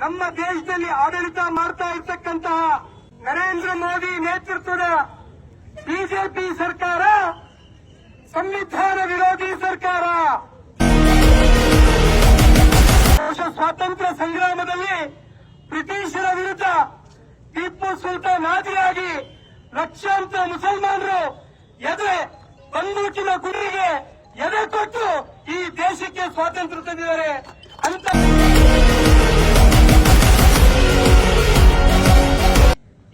ನಮ್ಮ ದೇಶದಲ್ಲಿ ಆಡಳಿತ ಮಾಡ್ತಾ ಇರ್ತಕ್ಕಂತಹ ನರೇಂದ್ರ ಮೋದಿ ನೇತೃತ್ವದ ಬಿಜೆಪಿ ಸರ್ಕಾರ ಸಂವಿಧಾನ ವಿರೋಧಿ ಸರ್ಕಾರ. ಸ್ವಾತಂತ್ರ್ಯ ಸಂಗ್ರಾಮದಲ್ಲಿ ಬ್ರಿಟಿಷರ ವಿರುದ್ಧ ಟಿಪ್ಪು ಸುಲ್ತಾನ್ ಆದಿಯಾಗಿ ಲಕ್ಷಾಂತರ ಮುಸಲ್ಮಾನರು ಎದೆ ಬಂದೂಕಿನ ಗುಂಡಿಗೆ ಎದೆ ಕೊಟ್ಟು ಈ ದೇಶಕ್ಕೆ ಸ್ವಾತಂತ್ರ್ಯ ತಂದಿದ್ದಾರೆ ಅಂತ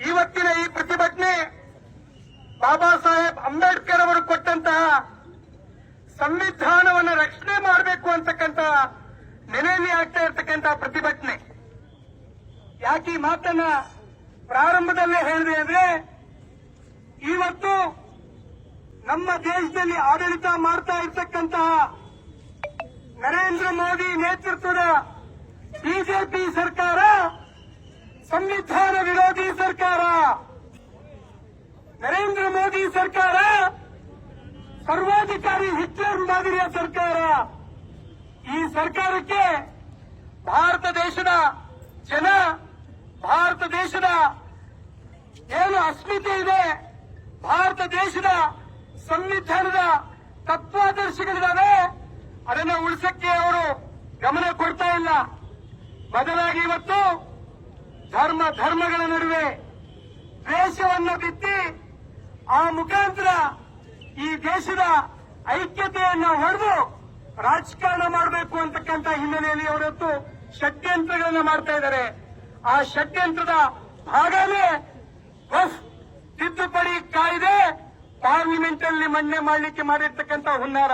ಇವತ್ತಿನ ಈ ಪ್ರತಿಭಟನೆ ಬಾಬಾ ಸಾಹೇಬ್ ಅಂಬೇಡ್ಕರ್ ಅವರು ಕೊಟ್ಟಂತಹ ಸಂವಿಧಾನವನ್ನು ರಕ್ಷಣೆ ಮಾಡಬೇಕು ಅಂತಕ್ಕಂಥ ನೆಲೆಯಲ್ಲಿ ಆಗ್ತಾ ಇರತಕ್ಕಂತಹ ಪ್ರತಿಭಟನೆ. ಯಾಕೆ ಈ ಮಾತನ್ನ ಪ್ರಾರಂಭದಲ್ಲೇ ಹೇಳಿದೆ ಅಂದ್ರೆ, ಇವತ್ತು ನಮ್ಮ ದೇಶದಲ್ಲಿ ಆಡಳಿತ ಮಾಡ್ತಾ ಇರ್ತಕ್ಕಂತಹ ನರೇಂದ್ರ ಮೋದಿ ನೇತೃತ್ವದ ಬಿಜೆಪಿ ಸರ್ಕಾರ ಸಂವಿಧಾನ ವಿರೋಧಿ ಸರ್ಕಾರ. ನರೇಂದ್ರ ಮೋದಿ ಸರ್ಕಾರ ಸರ್ವಾಧಿಕಾರಿ ಹಿಟ್ಲರ್ ಮಾದರಿಯ ಸರ್ಕಾರ. ಈ ಸರ್ಕಾರಕ್ಕೆ ಭಾರತ ದೇಶದ ಜನ, ಭಾರತ ದೇಶದ ಏನು ಅಸ್ಮಿತೆ ಇದೆ, ಭಾರತ ದೇಶದ ಸಂವಿಧಾನದ ತತ್ವಾದರ್ಶಗಳಿದ್ದಾವೆ, ಅದನ್ನು ಉಳಿಸಕ್ಕೆ ಅವರು ಗಮನ ಕೊಡ್ತಾ ಇಲ್ಲ. ಬದಲಾಗಿ ಇವತ್ತು ಧರ್ಮಗಳ ನಡುವೆ ದ್ವೇಷವನ್ನು ಬಿತ್ತಿ ಆ ಮುಖಾಂತರ ಈ ದೇಶದ ಐಕ್ಯತೆಯನ್ನು ಹೊಡೆದು ರಾಜಕಾರಣ ಮಾಡಬೇಕು ಅಂತಕ್ಕಂಥ ಹಿನ್ನೆಲೆಯಲ್ಲಿ ಅವರತ್ತು ಷಡ್ಯಂತ್ರಗಳನ್ನು ಮಾಡ್ತಾ ಇದ್ದಾರೆ. ಆ ಷಡ್ಯಂತ್ರದ ಭಾಗವೇ ವಕ್ಫ್ ತಿದ್ದುಪಡಿ ಕಾಯ್ದೆ ಪಾರ್ಲಿಮೆಂಟ್ ಅಲ್ಲಿ ಮಂಡನೆ ಮಾಡಲಿಕ್ಕೆ ಮಾಡಿರ್ತಕ್ಕಂಥ ಹುನ್ನಾರ.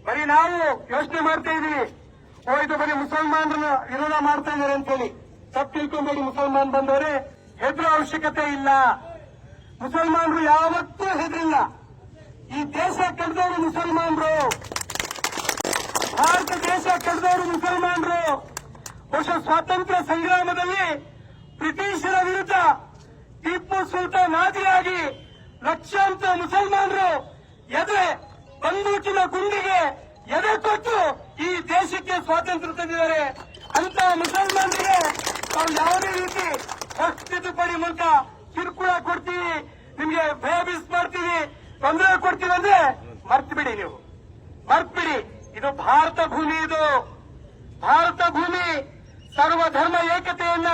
ಬರೀ ನಾವು ಯೋಚನೆ ಮಾಡ್ತಾ ಇದೀವಿ, ಇದು ಬರೀ ಮುಸಲ್ಮಾನರನ್ನ ವಿರೋಧ ಮಾಡ್ತಾ ಇದ್ದಾರೆ ಅಂತೇಳಿ. ತಪ್ಪು ತಿಳ್ಕೊಂಬೇಡಿ, ಮುಸಲ್ಮಾನ್ ಬಂದವರೇ ಹೆದರೋ ಅವಶ್ಯಕತೆ ಇಲ್ಲ. ಮುಸಲ್ಮಾನರು ಯಾವತ್ತೂ ಹೆದರಿಲ್ಲ. ಈ ದೇಶ ಕಳೆದವರು ಮುಸಲ್ಮಾನರು, ಭಾರತ ದೇಶ ಕಳೆದವರು ಮುಸಲ್ಮಾನರು. ಬಹುಶಃ ಸ್ವಾತಂತ್ರ್ಯ ಸಂಗ್ರಾಮದಲ್ಲಿ ಬ್ರಿಟಿಷರ ವಿರುದ್ಧ ಟಿಪ್ಪು ಸುಲ್ತಾನ್ ಆದಿಯಾಗಿ ಲಕ್ಷಾಂತರ ಮುಸಲ್ಮಾನರು ಎದೆ ಬಂದೂಕಿನ ಗುಂಡಿಗೆ ಎದೆ ಕೊಟ್ಟು ಈ ದೇಶಕ್ಕೆ ಸ್ವಾತಂತ್ರ್ಯ ತಂದಿದ್ದಾರೆ. ಅಂತ ಮುಸಲ್ಮಾನರಿಗೆ ನಾವು ಯಾವುದೇ ರೀತಿ ವಕ್ಫ್ ತಿದ್ದುಪಡಿ ಮೂಲಕ ಕಿರುಕುಳ ಕೊಡ್ತೀವಿ, ನಿಮಗೆ ಭಯಭೀಸ್ ಮಾಡ್ತೀವಿ, ತೊಂದರೆ ಕೊಡ್ತೀವಿ ಅಂದ್ರೆ ಮರ್ತ್ಬಿಡಿ, ನೀವು ಮರ್ತ್ಬಿಡಿ. ಇದು ಭಾರತ ಭೂಮಿ, ಇದು ಭಾರತ ಭೂಮಿ, ಸರ್ವಧರ್ಮ ಏಕತೆಯನ್ನ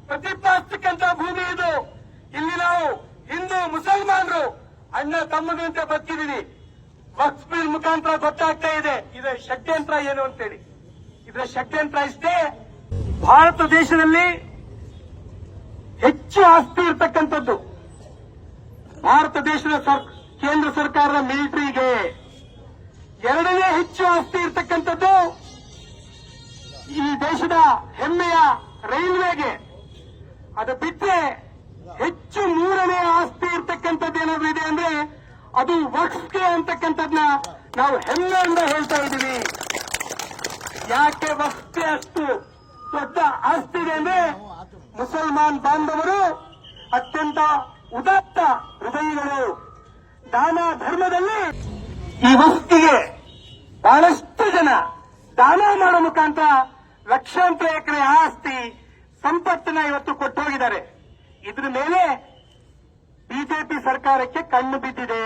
ಪ್ರತಿಪಾದಿಸತಕ್ಕಂಥ ಭೂಮಿ ಇದು. ಇಲ್ಲಿ ನಾವು ಹಿಂದೂ ಮುಸಲ್ಮಾನರು ಅಣ್ಣ ತಮ್ಮದಂತೆ ಬದುಕಿದೀವಿ. ವಕ್ಫ್ ಬಿಲ್ ಮುಖಾಂತರ ಗೊತ್ತಾಗ್ತಾ ಇದೆ ಇದರ ಷಡ್ಯಂತ್ರ ಏನು ಅಂತೇಳಿ. ಇದರ ಷಡ್ಯಂತ್ರ ಇಷ್ಟೇ, ಭಾರತ ದೇಶದಲ್ಲಿ ಹೆಚ್ಚು ಆಸ್ತಿ ಇರತಕ್ಕಂಥದ್ದು ಭಾರತ ದೇಶದ ಕೇಂದ್ರ ಸರ್ಕಾರದ ಮಿಲಿಟರಿಗೆ, ಎರಡನೇ ಹೆಚ್ಚು ಆಸ್ತಿ ಇರತಕ್ಕಂಥದ್ದು ಈ ದೇಶದ ಹೆಮ್ಮೆಯ ರೈಲ್ವೆಗೆ. ಅದು ಬಿಟ್ಟರೆ ಹೆಚ್ಚು ಮೂರನೇ ಆಸ್ತಿ ಇರತಕ್ಕಂಥದ್ದು ಏನಾದ್ರು ಇದೆ ಅಂದ್ರೆ ಅದು ವಕ್ಫ್ಗೆ ಅಂತಕ್ಕಂಥದ್ದನ್ನ ನಾವು ಹೆಮ್ಮೆಯಿಂದ ಹೇಳ್ತಾ ಇದ್ದೀವಿ. ಯಾಕೆ ವಕ್ಫ್ಗೆ ಅಷ್ಟು ದೊಡ್ಡ ಆಸ್ತಿ ಇದೆ ಅಂದ್ರೆ ಮುಸಲ್ಮಾನ್ ಬಾಂಧವರು ಅತ್ಯಂತ ಉದಾತ್ತ ಹೃದಯಗಳು. ದಾನ ಧರ್ಮದಲ್ಲಿ ಈ ವಕ್ಫ್ಗೆ ಬಹಳಷ್ಟು ಜನ ದಾನ ಮಾಡೋ ಮುಖಾಂತರ ಲಕ್ಷಾಂತರ ಎಕರೆ ಆಸ್ತಿ ಸಂಪತ್ತನ್ನ ಇವತ್ತು ಕೊಟ್ಟು ಹೋಗಿದ್ದಾರೆ. ಇದ್ರ ಮೇಲೆ ಬಿಜೆಪಿ ಸರ್ಕಾರಕ್ಕೆ ಕಣ್ಣು ಬಿದ್ದಿದೆ.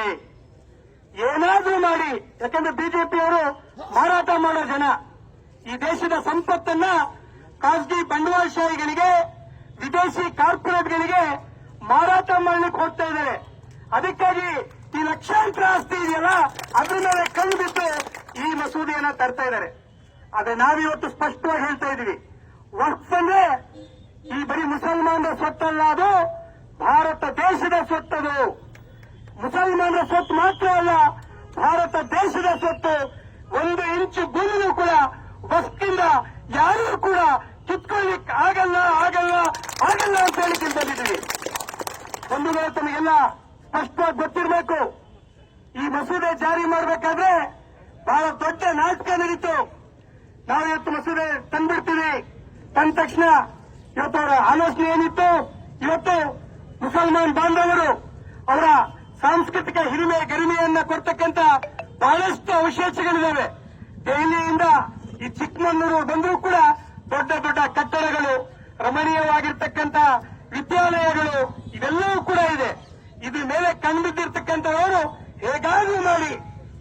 ಏನಾದ್ರೂ ಮಾಡಿ, ಯಾಕಂದ್ರೆ ಬಿಜೆಪಿಯವರು ಮಾರಾಟ ಮಾಡೋ ಜನ. ಈ ದೇಶದ ಸಂಪತ್ತನ್ನ ಖಾಸಗಿ ಬಂಡವಾಳಶಾಹಿಗಳಿಗೆ, ವಿದೇಶಿ ಕಾರ್ಪೊರೇಟ್ಗಳಿಗೆ ಮಾರಾಟ ಮಾಡಲಿಕ್ಕೆ ಹೋಗ್ತಾ ಇದ್ದಾರೆ. ಅದಕ್ಕಾಗಿ ಈ ಲಕ್ಷಾಂತರ ಆಸ್ತಿ ಇದೆಯಲ್ಲ, ಅದ್ರ ಮೇಲೆ ಕಣ್ಣು ಬಿಟ್ಟು ಈ ಮಸೂದೆಯನ್ನ ತರ್ತಾ ಇದ್ದಾರೆ. ಆದ್ರೆ ನಾವಿವತ್ತು ಸ್ಪಷ್ಟವಾಗಿ ಹೇಳ್ತಾ ಇದೀವಿ, ವಕ್ಫ್ ಅಂದ್ರೆ ಈ ಬರೀ ಮುಸಲ್ಮಾನರ ಸ್ವತ್ತಲ್ಲ, ಅದು ಭಾರತ ದೇಶದ ಸ್ವತ್ತದು. ಮುಸಲ್ಮಾನರ ಸ್ವತ್ತು ಮಾತ್ರ ಅಲ್ಲ, ಭಾರತ ದೇಶದ ಸ್ವತ್ತು. 1 ಇಂಚು ಭೂಮಿಯೂ ಕೂಡ ವಕ್ಫ್ನಿಂದ ಯಾರೂ ಕೂಡ ಕಿತ್ಕೊಳ್ಳಿಕ್ಕೆ ಆಗಲ್ಲ ಆಗಲ್ಲ ಆಗಲ್ಲ ಅಂತ ಹೇಳಿಕೆ ಬಂದಿದ್ದೀವಿ. ಒಂದು ವೇಳೆ ತಮಗೆಲ್ಲ ಸ್ಪಷ್ಟವಾಗಿ ಗೊತ್ತಿರಬೇಕು, ಈ ಮಸೂದೆ ಜಾರಿ ಮಾಡಬೇಕಾದ್ರೆ ಬಹಳ ದೊಡ್ಡ ನಾಟಕ ನಡೀತು. ನಾವು ಇವತ್ತು ಮಸೂದೆ ತಂದ್ಬಿಡ್ತೀವಿ, ತಂದ ತಕ್ಷಣ ಇವತ್ತು ಅವರ ಆಲೋಚನೆ ಏನಿತ್ತು, ಇವತ್ತು ಮುಸಲ್ಮಾನ್ ಬಾಂಧವರು ಅವರ ಸಾಂಸ್ಕೃತಿಕ ಹಿರಿಮೆ ಗರಿಮೆಯನ್ನ ಕೊಡ್ತಕ್ಕಂಥ ಬಹಳಷ್ಟು ಅವಶೇಷಗಳಿದ್ದಾವೆ. ದೆಹಲಿಯಿಂದ ಈ ಚಿಕ್ಕಮಗಳೂರು ಬಂದರೂ ಕೂಡ ದೊಡ್ಡ ದೊಡ್ಡ ಕಟ್ಟಡಗಳು, ರಮಣೀಯವಾಗಿರ್ತಕ್ಕಂಥ ವಿದ್ಯಾಲಯಗಳು ಇವೆಲ್ಲವೂ ಕೂಡ ಇದೆ. ಇದ್ರ ಮೇಲೆ ಕಂಡಿದ್ದಿರ್ತಕ್ಕಂಥವರು ಹೇಗಾದ್ರೂ ಮಾಡಿ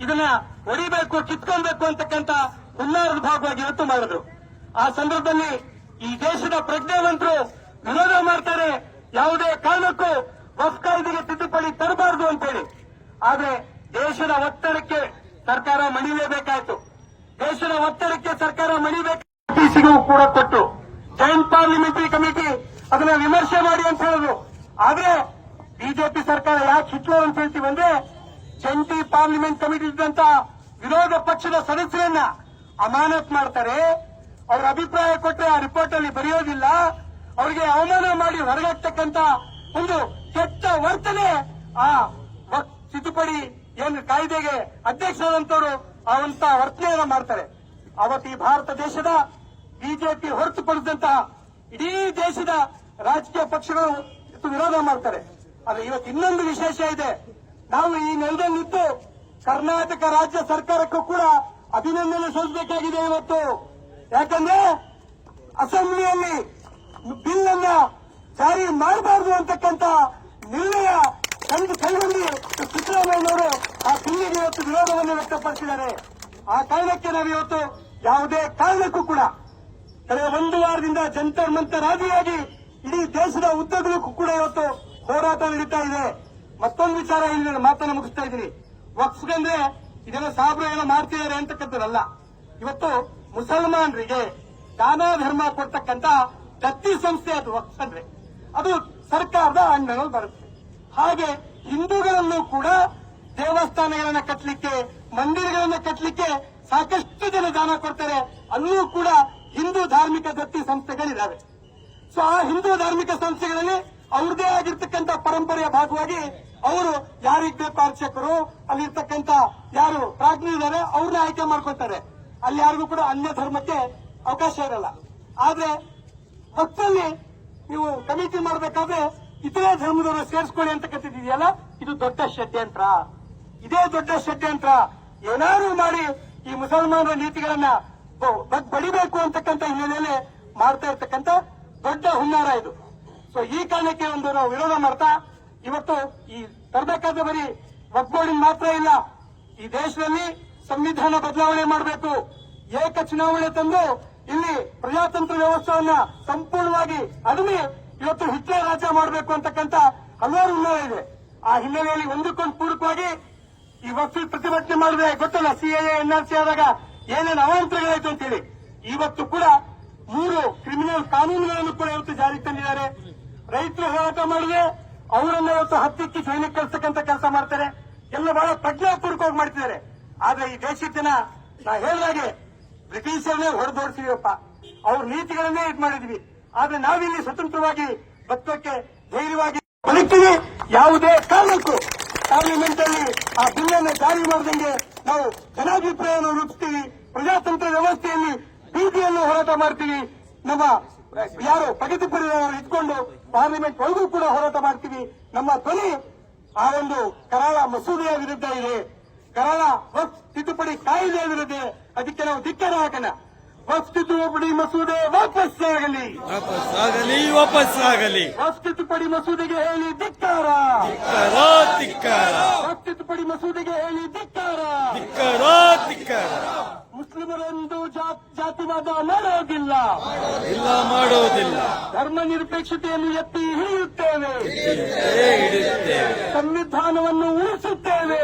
ಇದನ್ನ ಹೊಡಿಬೇಕು, ಕಿತ್ಕೊಳ್ಬೇಕು ಅಂತಕ್ಕಂಥ ಹುನ್ನಾರದ ಭಾಗವಾಗಿ ಇವತ್ತು ಮಾಡಿದ್ರು. ಆ ಸಂದರ್ಭದಲ್ಲಿ ಈ ದೇಶದ ಪ್ರಜ್ಞಾವಂತರು ವಿರೋಧ ಮಾಡ್ತಾರೆ, ಯಾವುದೇ ಕಾರಣಕ್ಕೂ ವಕ್ಫ್ ಕಾಯ್ದೆಗೆ ತಿದ್ದುಪಡಿ ತರಬಾರದು ಅಂತೇಳಿ. ಆದ್ರೆ ದೇಶದ ಒತ್ತಡಕ್ಕೆ ಸರ್ಕಾರ ಮಣಿಯಲೇಬೇಕಾಯ್ತು. ದೇಶದ ಒತ್ತಡಕ್ಕೆ ಸರ್ಕಾರ ಮಣಿಬೇಕು ಕೂಡ ಕೊಟ್ಟು ಜಾಯಿಂಟ್ ಪಾರ್ಲಿಮೆಂಟರಿ ಕಮಿಟಿ ಅದನ್ನ ವಿಮರ್ಶೆ ಮಾಡಿ ಅಂತ ಹೇಳಿದ್ರು. ಆದ್ರೆ ಬಿಜೆಪಿ ಸರ್ಕಾರ ಯಾಕೆ ಹಿಟ್ಲು ಅಂತ ಹೇಳ್ತೀವಿ ಅಂದ್ರೆ, ಜಂಟಿ ಪಾರ್ಲಿಮೆಂಟ್ ಕಮಿಟಿ ಇದ್ದಂತ ವಿರೋಧ ಪಕ್ಷದ ಸದಸ್ಯರನ್ನ ಅಮಾನತ್ ಮಾಡ್ತಾರೆ. ಅವ್ರ ಅಭಿಪ್ರಾಯ ಕೊಟ್ಟರೆ ಆ ರಿಪೋರ್ಟ್ ಅಲ್ಲಿ ಬರೆಯೋದಿಲ್ಲ. ಅವರಿಗೆ ಅವಮಾನ ಮಾಡಿ ಹೊರಗಾಗ್ತಕ್ಕಂತ ಒಂದು ಕೆಟ್ಟ ವರ್ತನೆ ಆ ತಿದ್ದುಪಡಿ ಏನು ಕಾಯ್ದೆಗೆ ಅಧ್ಯಕ್ಷರಾದಂತವರು ಅವಂತ ವರ್ತನೆಯನ್ನ ಮಾಡ್ತಾರೆ. ಅವತ್ತು ಈ ಭಾರತ ದೇಶದ ಬಿಜೆಪಿ ಹೊರತುಪಡಿಸಿದಂತಹ ಇಡೀ ದೇಶದ ರಾಜಕೀಯ ಪಕ್ಷಗಳು ವಿರೋಧ ಮಾಡ್ತಾರೆ. ಆದ್ರೆ ಇವತ್ತು ಇನ್ನೊಂದು ವಿಶೇಷ ಇದೆ. ನಾವು ಈ ನೆಲದಲ್ಲಿದ್ದು ಕರ್ನಾಟಕ ರಾಜ್ಯ ಸರ್ಕಾರಕ್ಕೂ ಕೂಡ ಅಭಿನಂದನೆ ಸಲ್ಲಿಸಬೇಕಾಗಿದೆ ಇವತ್ತು. ಯಾಕಂದ್ರೆ ಅಸೆಂಬ್ಲಿಯಲ್ಲಿ ಬಿಲ್ ಅನ್ನ ಜಾರಿ ಮಾಡಬಾರದು ಅಂತಕ್ಕಂಥ ನಿರ್ಣಯ ಕೈಗೊಂಡು ಸಿದ್ದರಾಮಯ್ಯನವರು ಆ ಬಿಲ್ಲಿಗೆ ಇವತ್ತು ವಿರೋಧವನ್ನು ವ್ಯಕ್ತಪಡಿಸಿದ್ದಾರೆ. ಆ ಕಾರಣಕ್ಕೆ ನಾವು ಇವತ್ತು ಯಾವುದೇ ಕಾರಣಕ್ಕೂ ಕೂಡ ಕಳೆದ ಒಂದು ವಾರದಿಂದ ಜಂತರ್ ಮಂತರ್ ಆದಿಯಾಗಿ ಇಡೀ ದೇಶದ ಉದ್ದಗಲಕ್ಕೂ ಕೂಡ ಇವತ್ತು ಹೋರಾಟ ನಡೀತಾ ಇದೆ. ಮತ್ತೊಂದು ವಿಚಾರ ಇಲ್ಲಿ ಮಾತನ್ನು ಮುಗಿಸ್ತಾ ಇದ್ದೀನಿ. ವಕ್ಫ್ಗಂದ್ರೆ ಇದೆಲ್ಲ ಸಾಬ್ರು ಏನೋ ಮಾಡ್ತಿದ್ದಾರೆ ಅಂತಕ್ಕಂಥದ್ದಲ್ಲ. ಇವತ್ತು ಮುಸಲ್ಮಾನರಿಗೆ ದಾನ ಧರ್ಮ ಕೊಡ್ತಕ್ಕಂಥ ದತ್ತಿ ಸಂಸ್ಥೆ ಅದು ವಕ್ಫ್ ಅಂದ್ರೆ, ಅದು ಸರ್ಕಾರದ ಅಂಡರಲ್ಲಿ ಬರುತ್ತೆ. ಹಾಗೆ ಹಿಂದೂಗಳಲ್ಲೂ ಕೂಡ ದೇವಸ್ಥಾನಗಳನ್ನ ಕಟ್ಟಲಿಕ್ಕೆ, ಮಂದಿರಗಳನ್ನ ಕಟ್ಟಲಿಕ್ಕೆ ಸಾಕಷ್ಟು ಜನ ದಾನ ಕೊಡ್ತಾರೆ. ಅಲ್ಲೂ ಕೂಡ ಹಿಂದೂ ಧಾರ್ಮಿಕ ದತ್ತಿ ಸಂಸ್ಥೆಗಳಿದ್ದಾವೆ. ಸೊ ಆ ಹಿಂದೂ ಧಾರ್ಮಿಕ ಸಂಸ್ಥೆಗಳಲ್ಲಿ ಅವ್ರದೇ ಆಗಿರ್ತಕ್ಕಂಥ ಪರಂಪರೆಯ ಭಾಗವಾಗಿ ಅವರು ಯಾರಿಗೆ ಬೇಕು ಅರ್ಚಕರು, ಅಲ್ಲಿರ್ತಕ್ಕಂಥ ಯಾರು ಪ್ರಾಜ್ಞಿದ್ದಾರೆ ಅವ್ರನ್ನ ಆಯ್ಕೆ ಮಾಡ್ಕೊಳ್ತಾರೆ. ಅಲ್ಲಿ ಯಾರಿಗೂ ಕೂಡ ಅನ್ಯ ಧರ್ಮಕ್ಕೆ ಅವಕಾಶ ಇರಲ್ಲ. ಆದ್ರೆ ವಕ್ಫಲ್ಲಿ ನೀವು ಕಮಿಟಿ ಮಾಡಬೇಕಾದ್ರೆ ಇತರೆ ಧರ್ಮದವರು ಸೇರಿಸ್ಕೊಳ್ಳಿ ಅಂತಕ್ಕಂಥದ್ದಿದೆಯಲ್ಲ, ಇದು ದೊಡ್ಡ ಷಡ್ಯಂತ್ರ. ಇದೇ ದೊಡ್ಡ ಷಡ್ಯಂತ್ರ. ಏನಾದ್ರು ಮಾಡಿ ಈ ಮುಸಲ್ಮಾನರ ನೀತಿಗಳನ್ನ ಬಡಿಬೇಕು ಅಂತಕ್ಕಂಥ ಹಿನ್ನೆಲೆಯಲ್ಲಿ ಮಾಡ್ತಾ ಇರ್ತಕ್ಕಂಥ ದೊಡ್ಡ ಹುನ್ನಾರ ಇದು. ಸೊ ಈ ಕಾರಣಕ್ಕೆ ಒಂದು ನಾವು ವಿರೋಧ ಮಾಡ್ತಾ ಇವತ್ತು ಈ ತರಬೇಕಾದ ಬರೀ ವಕ್ಫ್ ಮಾತ್ರ ಇಲ್ಲ, ಈ ದೇಶದಲ್ಲಿ ಸಂವಿಧಾನ ಬದಲಾವಣೆ ಮಾಡಬೇಕು, ಏಕ ಚುನಾವಣೆ ತಂದು ಇಲ್ಲಿ ಪ್ರಜಾತಂತ್ರ ವ್ಯವಸ್ಥೆಯನ್ನ ಸಂಪೂರ್ಣವಾಗಿ ಅಡಮಿ ಇವತ್ತು ಹಿಟ್ಲರ್ ರಾಜ್ಯ ಮಾಡಬೇಕು ಅಂತಕ್ಕಂಥ ಹಲವಾರು ಹುನ್ನಾರ ಇದೆ. ಆ ಹಿನ್ನೆಲೆಯಲ್ಲಿ ಒಂದಕ್ಕೊಂದು ಪೂರಕವಾಗಿ ಈ ವಕ್ಫ್ ಪ್ರತಿಭಟನೆ ಮಾಡಿದ್ರೆ ಗೊತ್ತಲ್ಲ, ಸಿಎಎ ಎನ್ಆರ್ಸಿ ಆದಾಗ ಏನೇನು ಅವಾಂತರಗಳಾಯ್ತು ಅಂತೇಳಿ. ಇವತ್ತು ಕೂಡ 3 ಕ್ರಿಮಿನಲ್ ಕಾನೂನುಗಳನ್ನು ಕೂಡ ಇವತ್ತು ಜಾರಿಗೆ ತಂದಿದ್ದಾರೆ. ರೈತರು ಹೋರಾಟ ಮಾಡಿದ್ರೆ ಅವರನ್ನ ಇವತ್ತು ಹತ್ತಿಕ್ಕಿ ಸೈನ್ಯಕ್ಕೆ ಕಳಿಸ್ತಕ್ಕಂಥ ಕೆಲಸ ಮಾಡ್ತಾರೆ. ಎಲ್ಲ ಬಹಳ ಪ್ರಜ್ಞಾಪೂರ್ವಕವಾಗಿ ಮಾಡ್ತಿದ್ದಾರೆ. ಆದ್ರೆ ಈ ದೇಶದ ಜನ ನಾ ಹೇಳಿದಾಗೆ ಬ್ರಿಟಿಷರನ್ನೇ ಹೊಡೆದೋಡಿಸಿದೀವಪ್ಪ, ಅವ್ರ ನೀತಿಗಳನ್ನೇ ಇದು ಮಾಡಿದ್ವಿ. ಆದ್ರೆ ನಾವಿಲ್ಲಿ ಸ್ವತಂತ್ರವಾಗಿ ಬದುಕೋಕೆ ಧೈರ್ಯವಾಗಿ ಬದುಕ್ತೀವಿ. ಯಾವುದೇ ಕಾರಣಕ್ಕೂ ಪಾರ್ಲಿಮೆಂಟ್ ಅಲ್ಲಿ ಆ ಬಿಲ್ ಅನ್ನು ಜಾರಿ ಮಾಡದಂಗೆ ನಾವು ಜನಾಭಿಪ್ರಾಯವನ್ನು ರೂಪಿಸ್ತೀವಿ. ಪ್ರಜಾತಂತ್ರ ವ್ಯವಸ್ಥೆಯಲ್ಲಿ ಬೀದಿಯನ್ನು ಹೋರಾಟ ಮಾಡ್ತೀವಿ. ನಮ್ಮ ಯಾರು ಪ್ರಗತಿಪರರು ಇಟ್ಕೊಂಡು ಪಾರ್ಲಿಮೆಂಟ್ ಒಳಗೂ ಕೂಡ ಹೋರಾಟ ಮಾಡ್ತೀವಿ. ನಮ್ಮ ಧ್ವನಿ ಆ ಒಂದು ಕರಾಳ ಮಸೂದೆಯ ವಿರುದ್ಧ ಇದೆ, ಕರಾಳ ವಕ್ಫ್ ತಿದ್ದುಪಡಿ ಕಾಯ್ದೆಯ ವಿರುದ್ಧ. ಅದಕ್ಕೆ ನಾವು ಧಿಕ್ಕಾರ ಹಾಕೋಣ. ವಕ್ಫ್ ತಿದ್ದುಪಡಿ ಮಸೂದೆ ವಾಪಸ್ಸಾಗಲಿ, ವಾಪಸ್ಸಾಗಲಿ. ವಕ್ಫ್ ತಿದ್ದುಪಡಿ ಮಸೂದೆಗೆ ಹೇಳಿ ಧಿಕ್ಕಾರ, ವಕ್ಫ್ ತಿದ್ದುಪಡಿ ಮಸೂದೆಗೆ ಹೇಳಿ ಧಿಕ್ಕಾರ. ಮುಸ್ಲಿಮರೊಂದು ಜಾತಿವಾದ ಮಾಡೋದಿಲ್ಲ, ಮಾಡೋದಿಲ್ಲ. ಧರ್ಮ ನಿರಪೇಕ್ಷತೆಯನ್ನು ಎತ್ತಿ ಹಿಡಿಯುತ್ತೇವೆ, ಸಂವಿಧಾನವನ್ನು ಉಳಿಸುತ್ತೇವೆ.